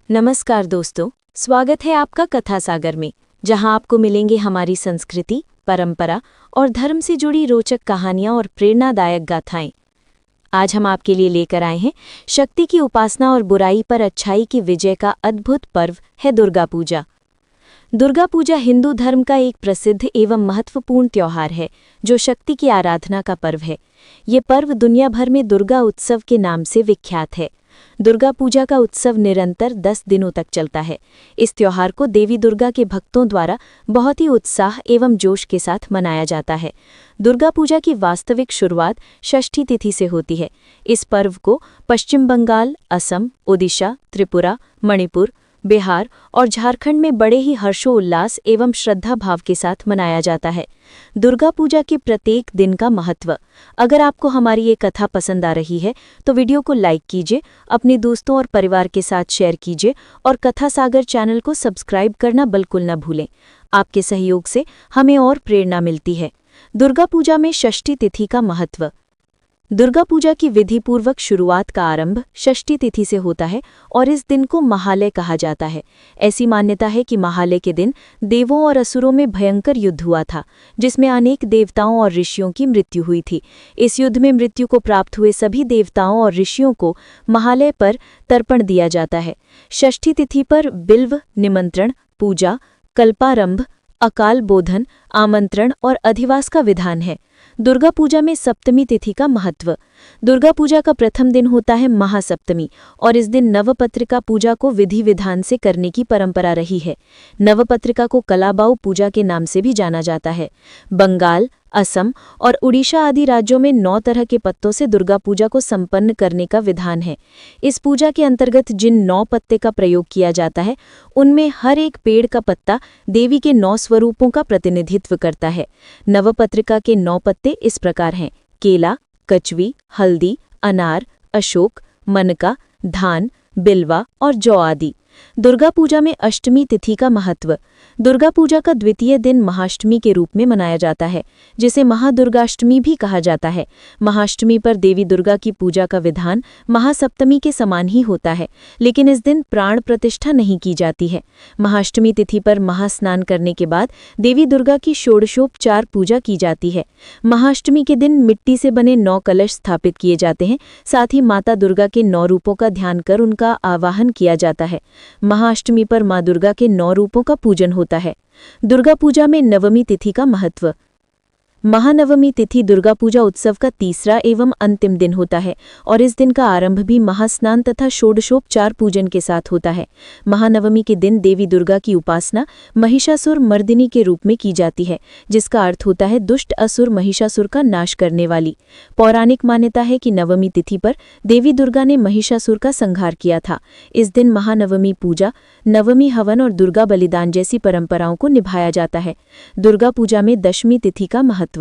नमस्कार दोस्तों, स्वागत है आपका कथा सागर में, जहां आपको मिलेंगे हमारी संस्कृति, परंपरा और धर्म से जुड़ी रोचक कहानियां और प्रेरणादायक गाथाएं। आज हम आपके लिए लेकर आए हैं शक्ति की उपासना और बुराई पर अच्छाई की विजय का अद्भुत पर्व है दुर्गा पूजा। दुर्गा पूजा हिंदू धर्म का एक प्रसिद्ध एवं महत्वपूर्ण त्योहार है, जो शक्ति की आराधना का पर्व है। ये पर्व दुनिया भर में दुर्गा उत्सव के नाम से विख्यात है। दुर्गा पूजा का उत्सव निरंतर 10 दिनों तक चलता है। इस त्योहार को देवी दुर्गा के भक्तों द्वारा बहुत ही उत्साह एवं जोश के साथ मनाया जाता है। दुर्गा पूजा की वास्तविक शुरुआत षष्ठी तिथि से होती है। इस पर्व को पश्चिम बंगाल, असम, ओडिशा, त्रिपुरा, मणिपुर, बिहार और झारखंड में बड़े ही हर्षोल्लास एवं श्रद्धा भाव के साथ मनाया जाता है। दुर्गा पूजा के प्रत्येक दिन का महत्व। अगर आपको हमारी ये कथा पसंद आ रही है तो वीडियो को लाइक कीजिए, अपने दोस्तों और परिवार के साथ शेयर कीजिए और कथा सागर चैनल को सब्सक्राइब करना बिल्कुल न भूलें। आपके सहयोग से हमें और प्रेरणा मिलती है। दुर्गा पूजा में षष्ठी तिथि का महत्व। दुर्गा पूजा की विधिपूर्वक शुरुआत का आरंभ षष्ठी तिथि से होता है और इस दिन को महालय कहा जाता है। ऐसी मान्यता है कि महालय के दिन देवों और असुरों में भयंकर युद्ध हुआ था, जिसमें अनेक देवताओं और ऋषियों की मृत्यु हुई थी। इस युद्ध में मृत्यु को प्राप्त हुए सभी देवताओं और ऋषियों को महालय पर तर्पण दिया जाता है। षष्ठी तिथि पर बिल्व निमंत्रण, पूजा, कल्पारंभ, अकाल बोधन, आमंत्रण और अधिवास का विधान है। दुर्गा पूजा में सप्तमी तिथि का महत्व। दुर्गा पूजा का प्रथम दिन होता है महासप्तमी और इस दिन नवपत्रिका पूजा को विधि विधान से करने की परंपरा रही है। नवपत्रिका को कलाबाऊ पूजा के नाम से भी जाना जाता है। बंगाल, असम और उड़ीसा आदि राज्यों में 9 तरह के पत्तों से दुर्गा पूजा को संपन्न करने का विधान है। इस पूजा के अंतर्गत जिन 9 पत्ते का प्रयोग किया जाता है, उनमें हर एक पेड़ का पत्ता देवी के 9 स्वरूपों का प्रतिनिधित्व करता है। नवपत्रिका के 9 पत्ते इस प्रकार हैं: केला, कचवी, हल्दी, अनार, अशोक, मनका, धान, बिल्वा और जौ आदि। दुर्गा पूजा में अष्टमी तिथि का महत्व। दुर्गा पूजा का द्वितीय दिन महाअष्टमी के रूप में मनाया जाता है, जिसे महादुर्गाष्टमी भी कहा जाता है। महाअष्टमी पर देवी दुर्गा की पूजा का विधान महासप्तमी के समान ही होता है, लेकिन इस दिन प्राण प्रतिष्ठा नहीं की जाती है। महाअष्टमी तिथि पर महास्नान करने के बाद देवी दुर्गा की षोडशोपचार पूजा की जाती है। महाअष्टमी के दिन मिट्टी से बने 9 कलश स्थापित किए जाते हैं। साथ ही माता दुर्गा के 9 रूपों का ध्यान कर उनका आवाहन किया जाता है। महाअष्टमी पर मां दुर्गा के 9 रूपों का पूजन होता है। दुर्गा पूजा में नवमी तिथि का महत्व। महानवमी तिथि दुर्गा पूजा उत्सव का तीसरा एवं अंतिम दिन होता है और इस दिन का आरंभ भी महास्नान तथा षोडशोपचार पूजन के साथ होता है। महानवमी के दिन देवी दुर्गा की उपासना महिषासुर मर्दिनी के रूप में की जाती है, जिसका अर्थ होता है दुष्ट असुर महिषासुर का नाश करने वाली। पौराणिक मान्यता है कि नवमी तिथि पर देवी दुर्गा ने महिषासुर का संहार किया था। इस दिन महानवमी पूजा, नवमी हवन और दुर्गा बलिदान जैसी परंपराओं को निभाया जाता है। दुर्गा पूजा में दशमी तिथि का महत्व।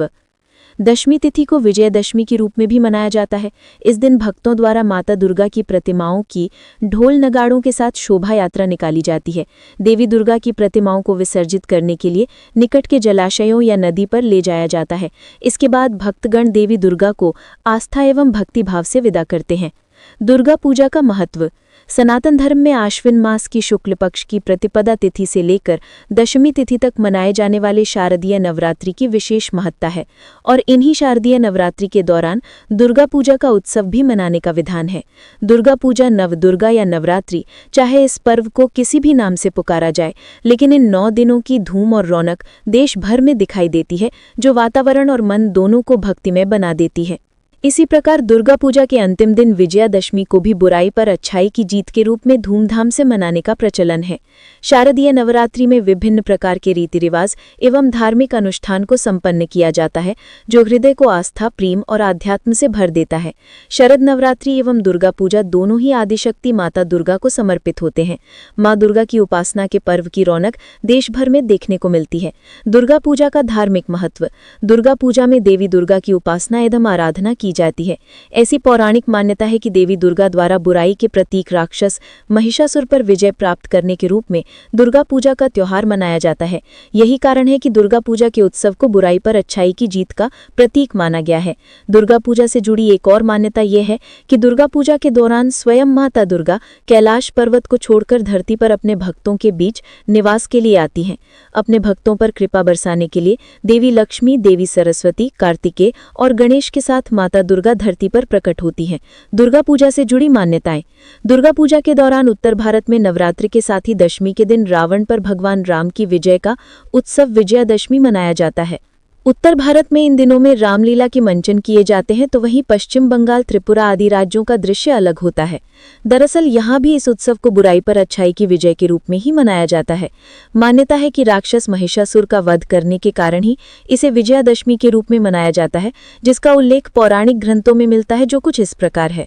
दशमी तिथि को विजयदशमी के रूप में भी मनाया जाता है। इस दिन भक्तों द्वारा माता दुर्गा की प्रतिमाओं की ढोल नगाड़ों के साथ शोभा यात्रा निकाली जाती है। देवी दुर्गा की प्रतिमाओं को विसर्जित करने के लिए निकट के जलाशयों या नदी पर ले जाया जाता है। इसके बाद भक्तगण देवी दुर्गा को आस्था एवं भक्तिभाव से विदा करते हैं। दुर्गा पूजा का महत्व। सनातन धर्म में आश्विन मास की शुक्ल पक्ष की प्रतिपदा तिथि से लेकर दशमी तिथि तक मनाए जाने वाले शारदीय नवरात्रि की विशेष महत्ता है और इन्हीं शारदीय नवरात्रि के दौरान दुर्गा पूजा का उत्सव भी मनाने का विधान है। दुर्गा पूजा, नवदुर्गा या नवरात्रि, चाहे इस पर्व को किसी भी नाम से पुकारा जाए, लेकिन इन 9 दिनों की धूम और रौनक देश भर में दिखाई देती है, जो वातावरण और मन दोनों को भक्तिमय बना देती है। इसी प्रकार दुर्गा पूजा के अंतिम दिन विजयादशमी को भी बुराई पर अच्छाई की जीत के रूप में धूमधाम से मनाने का प्रचलन है। शारदीय नवरात्रि में विभिन्न प्रकार के रीति रिवाज एवं धार्मिक अनुष्ठान को संपन्न किया जाता है, जो हृदय को आस्था, प्रेम और आध्यात्म से भर देता है। शरद नवरात्रि एवं दुर्गा पूजा दोनों ही आदिशक्ति माता दुर्गा को समर्पित होते हैं। माँ दुर्गा की उपासना के पर्व की रौनक देश भर में देखने को मिलती है। दुर्गा पूजा का धार्मिक महत्व। दुर्गा पूजा में देवी दुर्गा की उपासना एवं आराधना की जाती है। ऐसी पौराणिक मान्यता है कि देवी दुर्गा द्वारा बुराई के प्रतीक राक्षस महिषासुर पर विजय प्राप्त करने के रूप में दुर्गा पूजा का त्योहार मनाया जाता है। यही कारण है कि दुर्गा पूजा के उत्सव को बुराई पर अच्छाई की जीत का प्रतीक माना गया है। दुर्गा पूजा से जुड़ी एक और मान्यता यह है कि दुर्गा पूजा के दौरान स्वयं माता दुर्गा कैलाश पर्वत को छोड़कर धरती पर अपने भक्तों के बीच निवास के लिए आती हैं। अपने भक्तों पर कृपा बरसाने के लिए देवी लक्ष्मी, देवी सरस्वती, कार्तिकेय और गणेश के साथ माता दुर्गा धरती पर प्रकट होती हैं। दुर्गा पूजा से जुड़ी मान्यताएं। दुर्गा पूजा के दौरान उत्तर भारत में नवरात्रि के साथ ही दशमी के दिन रावण पर भगवान राम की विजय का उत्सव विजयादशमी मनाया जाता है। उत्तर भारत में इन दिनों में रामलीला के मंचन किए जाते हैं, तो वहीं पश्चिम बंगाल, त्रिपुरा आदि राज्यों का दृश्य अलग होता है। दरअसल यहाँ भी इस उत्सव को बुराई पर अच्छाई की विजय के रूप में ही मनाया जाता है। मान्यता है कि राक्षस महिषासुर का वध करने के कारण ही इसे विजयादशमी के रूप में मनाया जाता है, जिसका उल्लेख पौराणिक ग्रंथों में मिलता है, जो कुछ इस प्रकार है।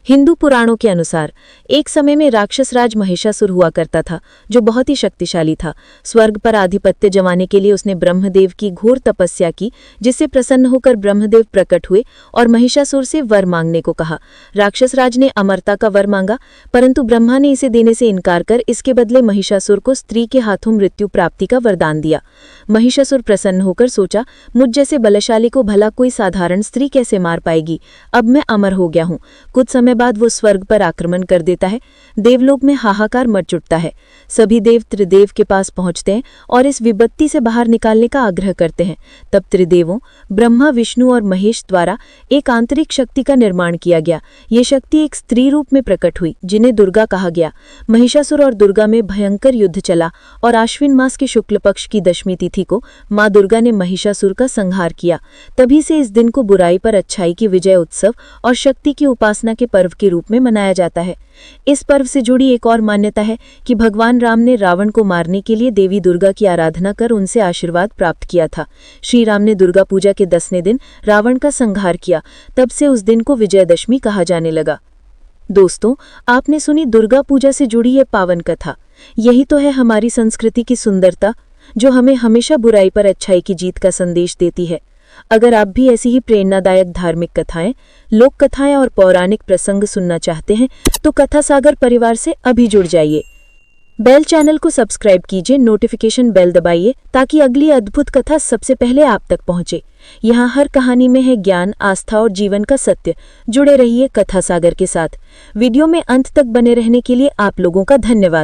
हिंदू पुराणों के अनुसार एक समय में राक्षस राज महिषासुर हुआ करता था, जो बहुत ही शक्तिशाली था। स्वर्ग पर आधिपत्य जमाने के लिए उसने ब्रह्मदेव की घोर तपस्या की, जिससे प्रसन्न होकर ब्रह्मदेव प्रकट हुए और महिषासुर से वर मांगने को कहा। राक्षस राज ने अमरता का वर मांगा, परंतु ब्रह्मा ने इसे देने से इनकार कर इसके बदले महिषासुर को स्त्री के हाथों मृत्यु प्राप्ति का वरदान दिया। महिषासुर प्रसन्न होकर सोचा, मुझ जैसे बलशाली को भला कोई साधारण स्त्री कैसे मार पाएगी। अब मैं अमर हो गया हूँ। कुछ समय बाद वो स्वर्ग पर आक्रमण कर देता है। देवलोक में हाहाकार मच उठता है। सभी देव त्रिदेव के पास पहुंचते हैं और इस विपत्ति से बाहर निकालने का आग्रह करते हैं। तब त्रिदेवों ब्रह्मा, विष्णु और महेश द्वारा एक आंतरिक शक्ति का निर्माण किया गया। ये शक्ति एक स्त्री रूप में प्रकट हुई, जिन्हें दुर्गा कहा गया। महिषासुर और दुर्गा में भयंकर युद्ध चला और आश्विन मास के शुक्ल पक्ष की दशमी तिथि को मां दुर्गा ने महिषासुर का संहार किया। तभी से इस दिन को बुराई पर अच्छाई की विजय उत्सव और शक्ति की उपासना के पर्व के रूप में मनाया जाता है। इस पर्व से जुड़ी एक और मान्यता है कि भगवान राम ने रावण को मारने के लिए देवी दुर्गा की आराधना कर उनसे आशीर्वाद प्राप्त किया था। श्री राम ने दुर्गा पूजा के 10वें दिन रावण का संहार किया। तब से उस दिन को विजयदशमी कहा जाने लगा। दोस्तों, आपने सुनी दुर्गा पूजा से जुड़ी ये पावन कथा। यही तो है हमारी संस्कृति की सुंदरता, जो हमें हमेशा बुराई पर अच्छाई की जीत का संदेश देती है। अगर आप भी ऐसी ही प्रेरणादायक धार्मिक कथाएं, लोक कथाएं और पौराणिक प्रसंग सुनना चाहते हैं, तो कथा सागर परिवार से अभी जुड़ जाइए। बेल चैनल को सब्सक्राइब कीजिए, नोटिफिकेशन बेल दबाइए, ताकि अगली अद्भुत कथा सबसे पहले आप तक पहुंचे। यहाँ हर कहानी में है ज्ञान, आस्था और जीवन का सत्य। जुड़े रहिए कथा सागर के साथ। वीडियो में अंत तक बने रहने के लिए आप लोगों का धन्यवाद।